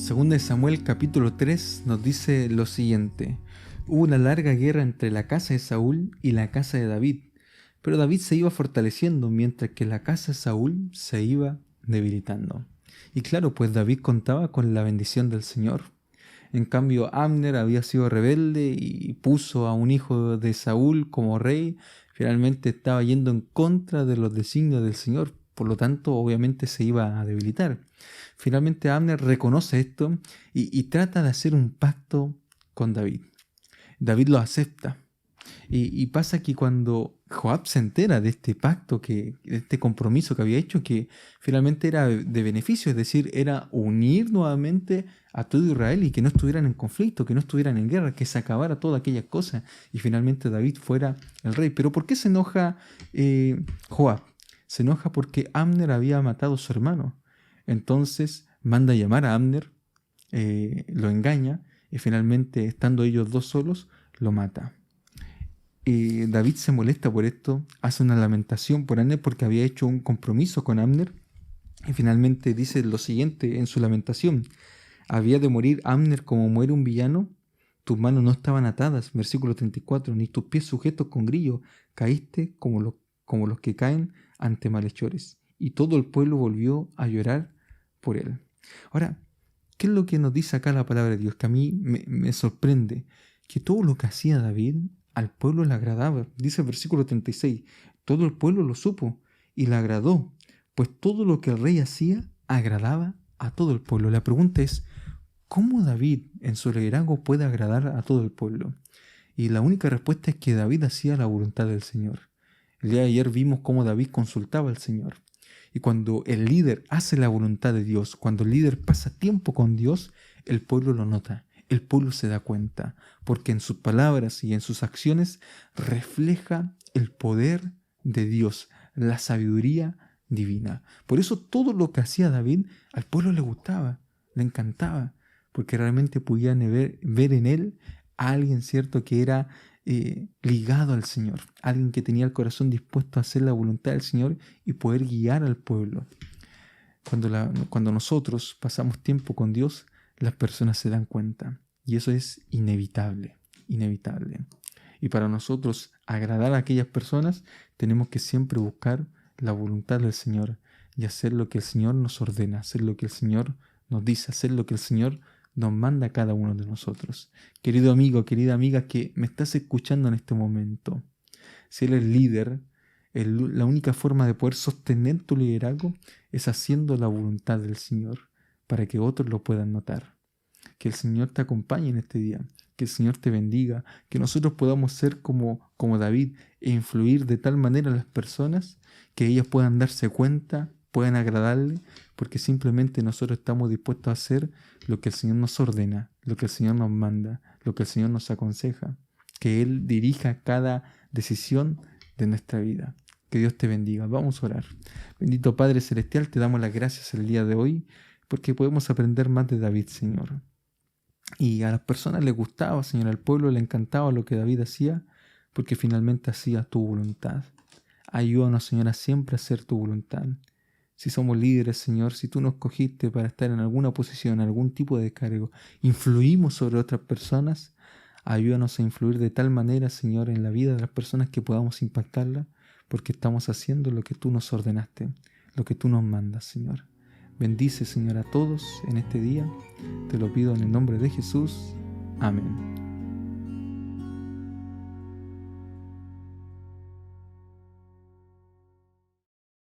Segunda de Samuel capítulo 3 nos dice lo siguiente: hubo una larga guerra entre la casa de Saúl y la casa de David, pero David se iba fortaleciendo mientras que la casa de Saúl se iba debilitando. Y claro, pues David contaba con la bendición del Señor. En cambio, Abner había sido rebelde y puso a un hijo de Saúl como rey. Finalmente estaba yendo en contra de los designios del Señor. Por lo tanto, obviamente se iba a debilitar. Finalmente, Abner reconoce esto y trata de hacer un pacto con David. David lo acepta. Y pasa que cuando Joab se entera de este pacto, de este compromiso que había hecho, que finalmente era de beneficio, es decir, era unir nuevamente a todo Israel y que no estuvieran en conflicto, que no estuvieran en guerra, que se acabara toda aquella cosa y finalmente David fuera el rey. Pero ¿por qué se enoja Joab? Se enoja porque Abner había matado a su hermano. Entonces manda a llamar a Abner, lo engaña y finalmente, estando ellos dos solos, lo mata. David se molesta por esto, hace una lamentación por Abner porque había hecho un compromiso con Abner y finalmente dice lo siguiente en su lamentación: había de morir Abner como muere un villano, tus manos no estaban atadas, versículo 34, ni tus pies sujetos con grillo, caíste como los que caen ante malhechores. Y todo el pueblo volvió a llorar por él. Ahora, ¿qué es lo que nos dice acá la palabra de Dios? Que a mí me sorprende, que todo lo que hacía David al pueblo le agradaba. Dice el versículo 36, todo el pueblo lo supo y le agradó, pues todo lo que el rey hacía agradaba a todo el pueblo. La pregunta es, ¿cómo David en su liderazgo puede agradar a todo el pueblo? Y la única respuesta es que David hacía la voluntad del Señor. El día de ayer vimos cómo David consultaba al Señor. Y cuando el líder hace la voluntad de Dios, cuando el líder pasa tiempo con Dios, el pueblo lo nota. El pueblo se da cuenta, porque en sus palabras y en sus acciones refleja el poder de Dios, la sabiduría divina. Por eso todo lo que hacía David al pueblo le gustaba, le encantaba, porque realmente podían ver en él a alguien, cierto, que era ligado al Señor, alguien que tenía el corazón dispuesto a hacer la voluntad del Señor y poder guiar al pueblo. Cuando nosotros pasamos tiempo con Dios, las personas se dan cuenta y eso es inevitable, inevitable. Y para nosotros agradar a aquellas personas tenemos que siempre buscar la voluntad del Señor y hacer lo que el Señor nos ordena, hacer lo que el Señor nos dice, hacer lo que el Señor nos manda a cada uno de nosotros. Querido amigo, querida amiga que me estás escuchando en este momento, si eres líder, la única forma de poder sostener tu liderazgo es haciendo la voluntad del Señor para que otros lo puedan notar. Que el Señor te acompañe en este día, que el Señor te bendiga, que nosotros podamos ser como David e influir de tal manera a las personas que ellas puedan darse cuenta, puedan agradarle, porque simplemente nosotros estamos dispuestos a hacer lo que el Señor nos ordena, lo que el Señor nos manda, lo que el Señor nos aconseja, que Él dirija cada decisión de nuestra vida. Que Dios te bendiga. Vamos a orar. Bendito Padre Celestial, te damos las gracias el día de hoy porque podemos aprender más de David, Señor. Y a las personas les gustaba, Señor, al pueblo le encantaba lo que David hacía porque finalmente hacía tu voluntad. Ayúdanos, Señor, a siempre hacer tu voluntad. Si somos líderes, Señor, si tú nos escogiste para estar en alguna posición, en algún tipo de cargo, influimos sobre otras personas, ayúdanos a influir de tal manera, Señor, en la vida de las personas que podamos impactarla, porque estamos haciendo lo que tú nos ordenaste, lo que tú nos mandas, Señor. Bendice, Señor, a todos en este día. Te lo pido en el nombre de Jesús. Amén.